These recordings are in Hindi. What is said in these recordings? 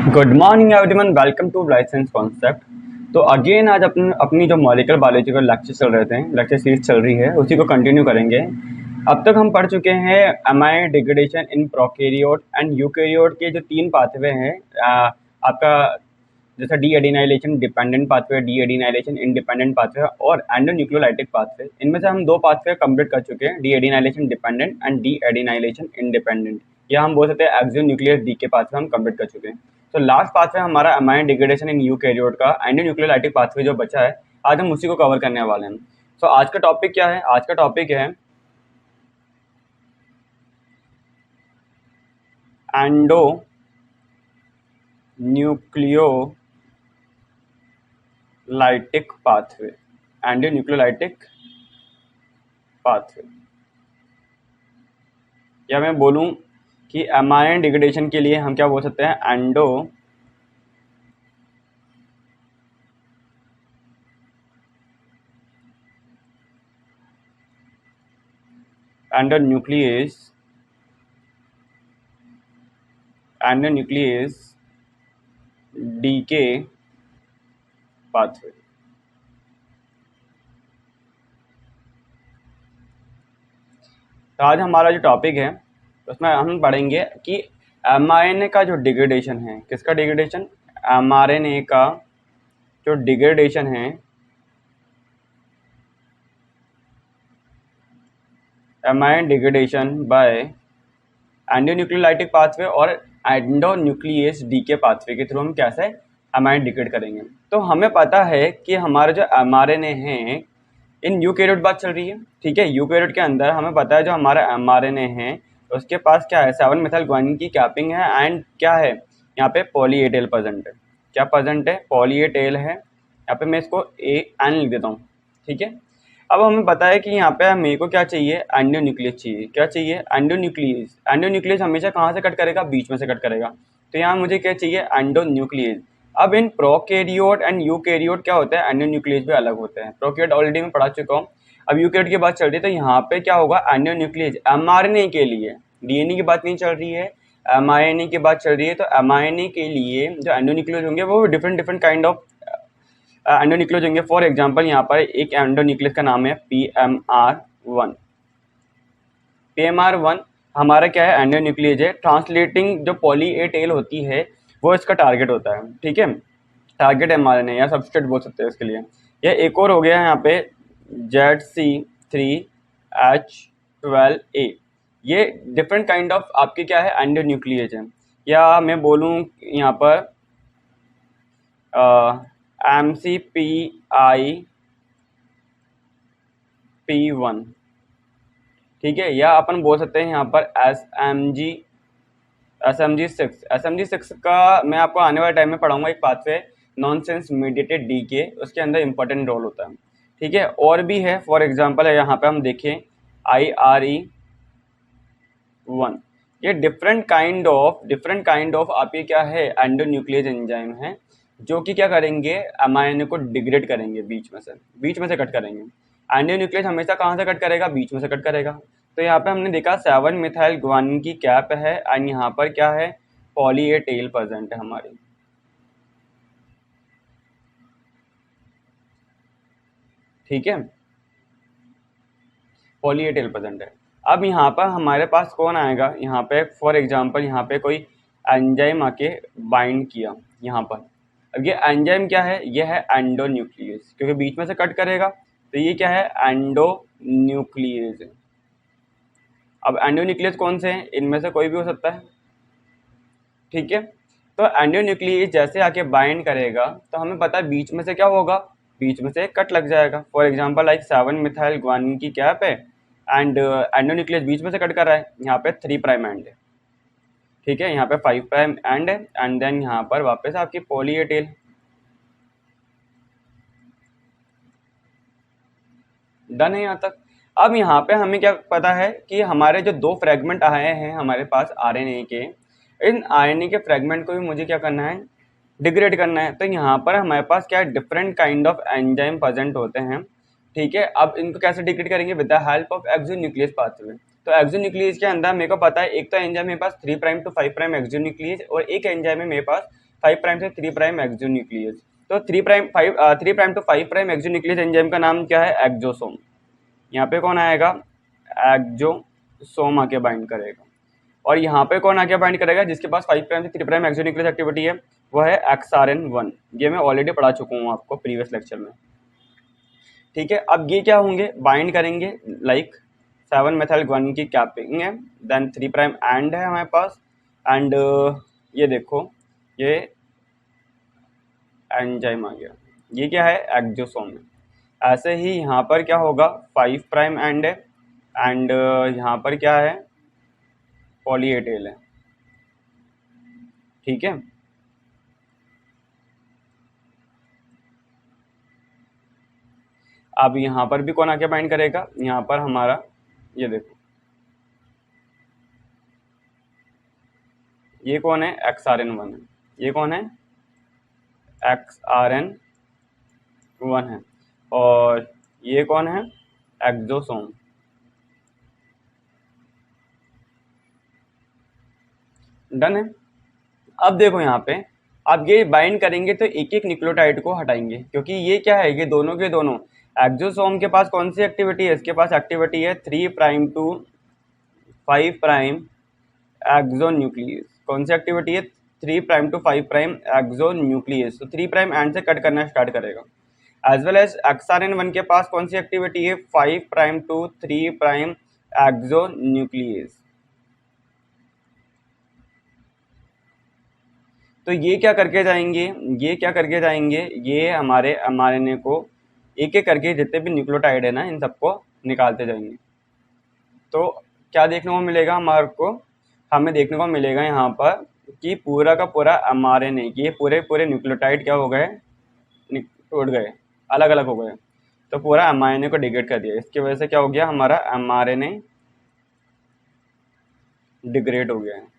Good morning everyone, welcome to licence concept. तो अगेन आज अपनी जो मॉलिक्यूलर बायोलॉजी का लेक्चर चल रहे थे, लेक्चर सीरीज चल रही है, उसी को कंटिन्यू करेंगे। अब तक हम पढ़ चुके हैं amine degradation in prokaryote and eukaryote के जो 3 पाथवे हैं। आपका जैसा D adenylation dependent pathway, D adenylation independent pathway और एंडोन्यूक्लियोलाइटिक पाथवे। इनमें से हम 2 पाथवे कंप्लीट कर चुके हैं, D adenylation dependent and D adenylation independent, या हम बोल सकते हैं एक्सोन्यूक्लियस डी के पाथवे हम कंप्लीट कर चुके हैं। तो लास्ट पाथवे हमारा अमाइन डिग्रेडेशन इन यूकैरियोट का एंडोन्यूक्लियोलाइटिक पाथवे जो बचा है, आज हम उसी को कवर करने वाले हैं। तो आज का टॉपिक क्या है? आज का टॉपिक है एंडोन्यूक्लियोलाइटिक पाथवे, एंडोन्यूक्लियोलाइटिक पाथवे, या मैं बोलूं कि अमाइन डिग्रेडेशन के लिए हम क्या बोल सकते हैं? Endonuclease decay pathway. तो आज हमारा जो टॉपिक है उसमें हम पढ़ेंगे कि एमआरएनए का जो डिग्रेडेशन है, किसका डिग्रेडेशन? एमआरएनए का जो डिग्रेडेशन है, amine degradation by endonucleolytic pathway और एंडोन्यूक्लियस डीके पाथवे के थ्रू हम कैसे एमाइन डिग्रेड करेंगे। तो हमें पता है कि हमारा जो एमआरएनए है, इन यूकैरियोट बात चल रही है, ठीक है। यूकैरियोट के अंदर हमें पता है जो हमारा एमआरएनए है उसके पास क्या है? 7 मेथिल ग्वानिन की कैपिंग है एंड क्या है यहाँ पे? पॉली ए टेल प्रेजेंट है। क्या प्रेजेंट है? पॉली ए टेल है। यहाँ पे मैं इसको ए एन लिख देता हूँ, ठीक है। अब हमें पता है कि यहाँ पे मेरे को क्या चाहिए? एंडोन्यूक्लियस चाहिए। क्या चाहिए? एंडोन्यूक्लियस। एंडोन्यूक्लियस हमेशा कहाँ से कट करेगा? बीच में से कट करेगा। तो यहाँ मुझे क्या चाहिए? एंडोन्यूक्लियस। अब इन प्रोकैरियोट एंड यूकैरियोट क्या होता है? एंडोन्यूक्लियस भी अलग होते हैं। प्रोकैरियोट ऑलरेडी मैं पढ़ा चुका हूँ, अब यूकैरियोट की बात चल रही है। तो यहाँ पे क्या होगा? एंडोन्यूक्लियस एमआरएनए के लिए, डीएनए की बात नहीं चल रही है, एमआरएनए की बात चल रही है। तो एमआरएनए के लिए जो एंडोन्यूक्लियस होंगे वो डिफरेंट काइंड ऑफ एंडोन्यूक्लियस होंगे। फॉर एग्जांपल यहाँ पर एक एंडोन्यूक्लियस का नाम है PMR1। PMR1 हमारा क्या है? एंडोन्यूक्लियस है। ट्रांसलेटिंग जो पॉली ए टेल होती है वो इसका टारगेट होता है, ठीक है। टारगेट एमआरएनए या सबस्ट्रेट बोल सकते हैं इसके लिए। यह एक और हो गया है यहाँ पे ZC3H12A। ये डिफरेंट काइंड ऑफ आपके क्या है? एंडोन्यूक्लियस है। या मैं बोलूँ यहाँ पर MCPIP1, ठीक है। या अपन बोल सकते हैं यहाँ पर SMG6 का मैं आपको आने वाले टाइम में पढ़ाऊंगा एक पाथवे, नॉनसेंस मीडिएटेड डीके, उसके अंदर इंपॉर्टेंट रोल होता है, ठीक है। और भी है, फॉर एग्जांपल है यहाँ पे हम देखें IRE1। ये डिफरेंट काइंड ऑफ आपके क्या है? एंडोन्यूक्लियस एंजाइम है जो कि क्या करेंगे? एमआरएनए को डिग्रेड करेंगे, बीच में से कट करेंगे। एंडोन्यूक्लियस हमेशा कहाँ से कट करेगा? बीच में से कट करेगा। तो यहाँ पे हमने देखा 7 मिथाइल ग्वानिन की कैप है एंड यहाँ पर क्या है? पॉली ए टेल प्रेजेंट है हमारी, ठीक है। पॉली ए टेल प्रेजेंट है। अब यहाँ पर हमारे पास कौन आएगा? यहाँ पे फॉर एग्जांपल यहाँ पे कोई एंजाइम आके बाइंड किया यहाँ पर। अब ये एंजाइम क्या है? ये है एंडोन्यूक्लियस, क्योंकि बीच में से कट करेगा तो ये क्या है? एंडोन्यूक्लियस है। अब एंडोन्यूक्लियस कौन से हैं? इनमें से कोई भी हो सकता है, ठीक है। तो एंडोन्यूक्लियस जैसे आके बाइंड करेगा तो हमें पता है बीच में से क्या होगा? बीच में से कट लग जाएगा। For example like 7 methyl guanine की कैप है एंड एंडोन्यूक्लियस बीच में से कट कर रहा है। यहाँ पे 3 प्राइम एंड है, ठीक है। यहाँ पे 5 प्राइम एंड है एंड देन यहाँ पर वापस आपकी पॉली ए टेल। डन है यहाँ तक। अब यहाँ पे हमें क्या पता है कि हमारे जो 2 फ्रेगमेंट आए हैं हमारे पास आरएनए के, इन आरएनए के फ्रेगमेंट को भी मुझे क्या करना है? डिग्रेड करना है। तो यहाँ पर हमारे पास क्या different kind of enzyme present होते हैं, ठीक है। अब इनको कैसे डिग्रेड करेंगे? With the help of exonuclease pathway. तो एक्सोन्यूक्लियस के अंदर मेरे को पता है एक तो एंजाइम मेरे पास 3 प्राइम टू 5 प्राइम एक्सोन्यूक्लियस और एक एंजाइम है मेरे पास 5 प्राइम से 3 प्राइम एक्सोन्यूक्लियस। तो 3 prime to 5 prime exonuclease enzyme का नाम क्या है? एक्सोसोम। यहाँ पे कौन आएगा? एक्सोसोम आके बाइंड करेगा। और यहाँ पे कौन आके बाइंड करेगा? जिसके पास 5 प्राइम से 3 प्राइम एक्सोन्यूक्लियस एक्टिविटी है वो है XRN1। ये मैं ऑलरेडी पढ़ा चुका हूँ आपको प्रीवियस लेक्चर में। ठीक है, अब ये क्या होंगे? बाइंड करेंगे लाइक 7 मेथाइल गुआनिन की कैपिंग है, देन 3 प्राइम एंड है हमारे पास, एंड ये देखो ये एंजाइम आ गया। ये क्या है? एक्सोसोम है। ऐसे ही यहाँ पर क्या होगा? 5 प्राइम एंड है, एंड यहाँ पर क्या है? पॉली ए टेल है। ठीक है, अब यहाँ पर भी कौन आके बाइंड करेगा? यहाँ पर हमारा ये देखो, ये कौन है? XRN1 है। ये कौन है? XRN1 है। और ये कौन है? एक्सोसोम। डन है। अब देखो यहाँ पे, अब ये बाइंड करेंगे तो एक एक न्यूक्लियोटाइड को हटाएंगे, क्योंकि ये क्या है? ये दोनों के दोनों। एक्सोसोम के पास कौन सी एक्टिविटी है? इसके पास एक्टिविटी है 3 प्राइम टू 5 प्राइम एक्सोन्यूक्लियस। कौन सी एक्टिविटी है? 3 प्राइम टू 5 प्राइम एक्सोन्यूक्लियस। तो 3 प्राइम एंड से कट करना स्टार्ट करेगा। एज वेल एज XRN1 के पास कौन सी एक्टिविटी है? 5 प्राइम टू 3 प्राइम एक्सोन्यूक्लियस। तो ये क्या करके जाएंगे? ये हमारे mRNA को एक एक करके जितने भी न्यूक्लियोटाइड है ना, इन सबको निकालते जाएंगे। तो क्या देखने को मिलेगा हमारे को? हमें देखने को मिलेगा यहाँ पर कि पूरा का पूरा mRNA, ये पूरे पूरे न्यूक्लियोटाइड क्या हो गए? टूट गए, अलग अलग हो गए। तो पूरा mRNA को डिग्रेड कर दिया। इसकी वजह से क्या हो गया? हमारा mRNA डिग्रेड हो गया है।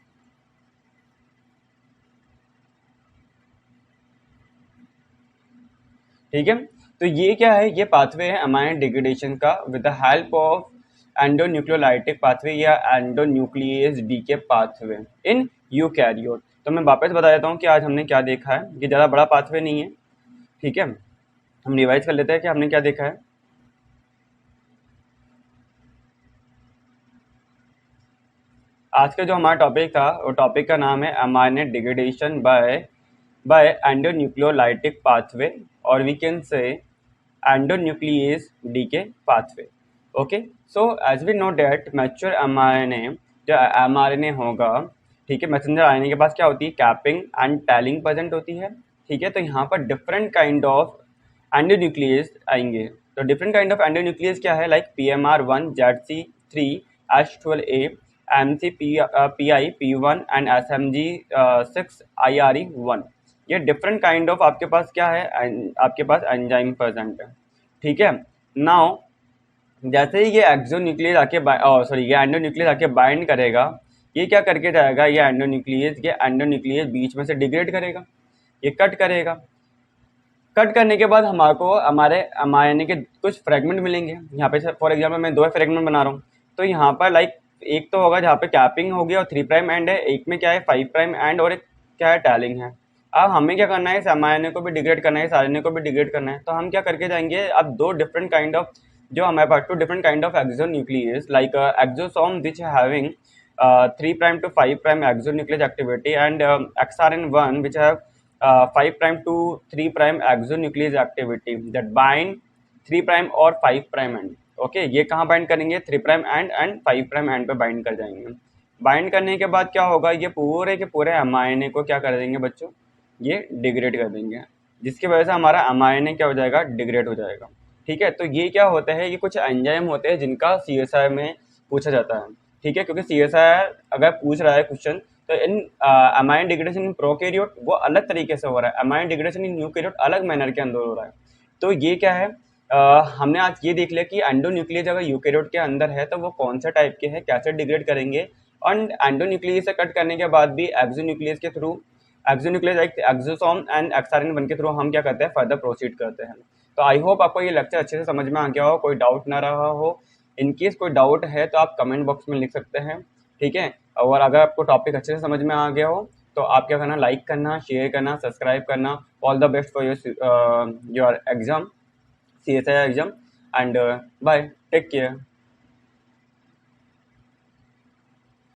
ठीक है, तो ये क्या है? ये पाथवे है अमाइन डिग्रेडेशन का with the help of endonucleolytic pathway या endonuclease decay pathway in eukaryote. तो मैं वापस बता देता हूँ कि आज हमने क्या देखा है। ये ज़्यादा बड़ा पाथवे नहीं है। ठीक है, हम रिवाइज कर लेते हैं कि हमने क्या देखा है। आज का जो हमारा टॉपिक था वो टॉपिक का नाम है अमाइनेट डिग्रेडेशन बाय एंडोन्यूक्लियोलाइटिक पाथवे, और we can say endonuclease decay pathway. Okay, so as we know that mature mRNA, जो mRNA होगा, ठीक है, मैसेंजर आरएनए के पास क्या होती है? कैपिंग एंड टैलिंग प्रेजेंट होती है। ठीक है, तो यहाँ पर डिफरेंट काइंड ऑफ एंडोन्यूक्लियस आएंगे। तो डिफरेंट काइंड ऑफ एंडोन्यूक्लियस क्या है? Like PMR1, ZC3, H12A, MC PI P1 and SMG6 IRE1। ये डिफरेंट काइंड ऑफ आपके पास क्या है? आपके पास एंजाइम प्रेजेंट है। ठीक है, नाउ जैसे ही ये एक्सोन्यूक्लियस आके ये एंडोन्यूक्लियस आके बाइंड करेगा, ये क्या करके जाएगा? ये एंडोन्यूक्लियस बीच में से डिग्रेड करेगा, ये कट करेगा। कट करने के बाद हमारे mRNA के कुछ फ्रेगमेंट मिलेंगे। यहाँ पे फॉर एग्जांपल मैं 2 फ्रेगमेंट बना रहा हूँ। तो यहाँ पर लाइक एक तो होगा जहाँ पे कैपिंग होगी और 3 प्राइम एंड है, एक में क्या है? 5 प्राइम एंड, और एक क्या है? टैलिंग है। अब हमें क्या करना है? इस mRNA को भी डिग्रेड करना है, इस RNA को भी डिग्रेड करना है। तो हम क्या करके जाएंगे? अब 2 डिफरेंट काइंड ऑफ, जो हमारे पास 2 different kind of exonuclease like exosome which having 3 prime to 5 prime exonuclease activity and XRN1 which have 5 prime to 3 prime exonuclease activity that bind 3 prime और 5 prime end। ओके, ये कहाँ बाइंड करेंगे? 3 prime end and 5 prime end पे बाइंड कर जाएंगे। बाइंड करने के बाद क्या होगा? ये पूरे के पूरे mRNA को क्या कर देंगे बच्चों? ये डिग्रेड कर देंगे, जिसकी वजह से हमारा mRNA क्या हो जाएगा? डिग्रेड हो जाएगा। ठीक है, तो ये क्या होता है? ये कुछ एंजाइम होते हैं जिनका CSIR में पूछा जाता है। ठीक है, क्योंकि CSIR अगर पूछ रहा है क्वेश्चन, तो इन अमाइन डिग्रेडेशन इन प्रोकैरियोट वो अलग तरीके से हो रहा है, अमाइन डिग्रेडेशन इन यूकैरियोट अलग मैनर के अंदर हो रहा है। तो ये क्या है? हमने आज ये देख लिया कि एंडोन्यूक्लियस अगर यूकैरियोट के अंदर है तो वो कौन सा टाइप के हैं, कैसे डिग्रेड करेंगे, और एंडोन्यूक्लियस से कट करने के बाद भी एक्सोन्यूक्लियस के through, exonuclease like exosome and XRN1 के थ्रू हम क्या करते हैं? फर्दर प्रोसीड करते हैं। तो आई होप आपको ये लेक्चर अच्छे से समझ में आ गया हो, कोई डाउट ना रहा हो। इनकेस कोई डाउट है तो आप कमेंट बॉक्स में लिख सकते हैं। ठीक है, और अगर आपको टॉपिक अच्छे से समझ में आ गया हो तो आप क्या करना, लाइक करना, शेयर करना, सब्सक्राइब करना। All the best for your exam, CSI exam, and bye, take care.